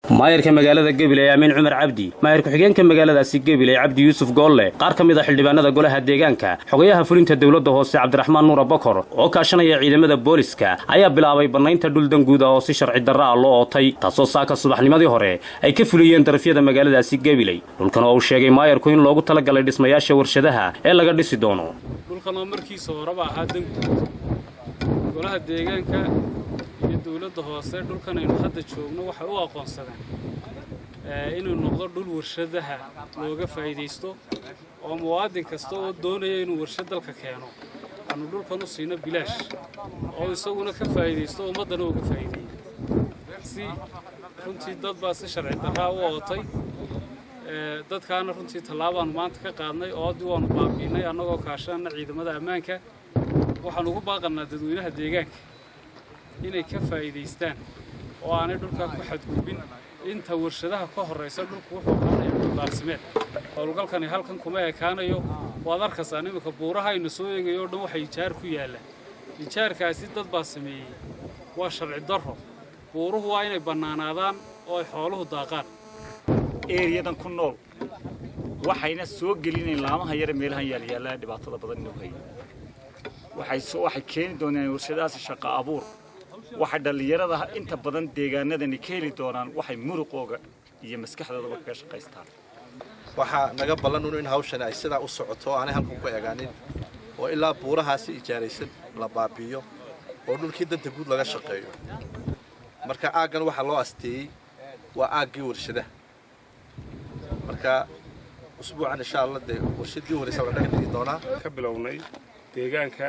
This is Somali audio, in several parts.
maayirka magaalada Gabiley Aamin Cumar Cabdi maayirka xigeenka magaaladaasi Gabiley Cabdi Yuusuf Goolle qaar kamid ah xildhibaanada golaha deegaanka xogayaha fulinta dawladda hoose Cabdiraxmaan Nuur Abakar oo kaashanaya ciidamada booliska ayaa bilaabay banaynta dhul danguud ah oo si sharci darro ah loo ootay taasoo saaka subaxnimadii hore ay ka fuliyeen darafyada magaaladaasi Gabiley dhulkan oo uu sheegay maayirku in loogu talagalay dhismayaasha warshadaha ee laga dhisi doono dhulkan oo markiisa horeba ahaa danguud golaha deegaanka iyo dawladda hoose dhulkan aynu hadda joogno waxa uu aqoonsadeen inuu noqdo dhul warshadaha looga faa'iideysto oo muwaadin kasta oo doonaya inuu warshad dalka keeno aanu dhulkan u siino bilaash oo isaguna ka faa'iideysto ummadana uga faa'iideeyo si runtii dad baa si sharci darro u ootay dadkaana runtii tallaabaan maanta ka qaadnay oo waanu baabiinay annagoo kaashana ciidamada ammaanka waxaan ugu baaqanaa dadweynaha deegaanka inay ka faa'iideystaan oo aanay dhulka ku xadgudbin inta warshadaha ka horeysa dhulku wuxuu ahaanayaa dhuldaaqsimeed howlgalkani halkan kuma ekaanayo waad arkaysaa nimanka buuraha aynu soo eegayo oo dhan waxay ijaar ku yaallaan ijaarkaasi dad baa sameeyey waa sharci darro buuruhu waa inay bannaanaadaan oo ay xooluhu daaqaan eeriyadan ku nool waxayna soo gelinayaan laamaha yar meelaha yaalyaala dhibaatada badan inuu hayo waxay keeni doonaan warshadahaas shaqo abuur waxa dhalinyarada inta badan deegaanadani ka heli doonaan waxay muruqooga iyo maskaxdooda kaga shaqaystaan waxa naga ballan in hawshan ay sida u socoto aanay halkan ku eegaanin oo ilaa buurahaasi ijaaraysan la baabiyo oo dhulkii danta guud laga shaqeeyo marka aagan waxa loo asteeyay waa aagii warshadaha marka usbuucan insha Allah warshadii horeysa la dhigi doonaa ka bilownay deegaanka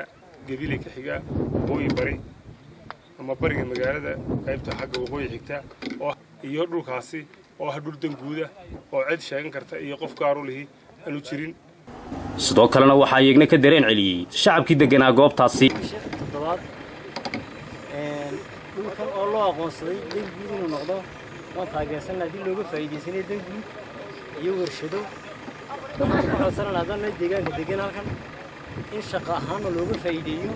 Gabiley ka xiga waqooyi bari ama bariga magaalada qaybta xagga waqooyi xigta oo iyo dhulkaasi oo dhul danguud ah oo cid sheegan karta iyo qof gaar u leeyahay aanu jirin sidoo kalena waxa ayagna ka dareen celiyay shacabkii deganaa goobtaasi dhulkan oo loo aqoonsaday danguud inuu noqdo waan taageersan hadii looga faa'iideysanay danguud iyo warshado waxaan lahayn deegaanka degan halkan in shaqo ahaan looga faa'iideeyo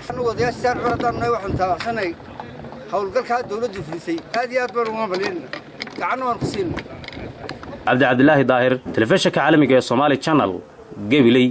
anagoo diyaar curadanay waxaan taabsanay hawlgalka dawladdu fulisay aad iyo aad baan uga baleenna gacan waan ku siinay Cabdi Cabdilaahi Daahir telefishinka caalamiga ee Somali Channel Gabiley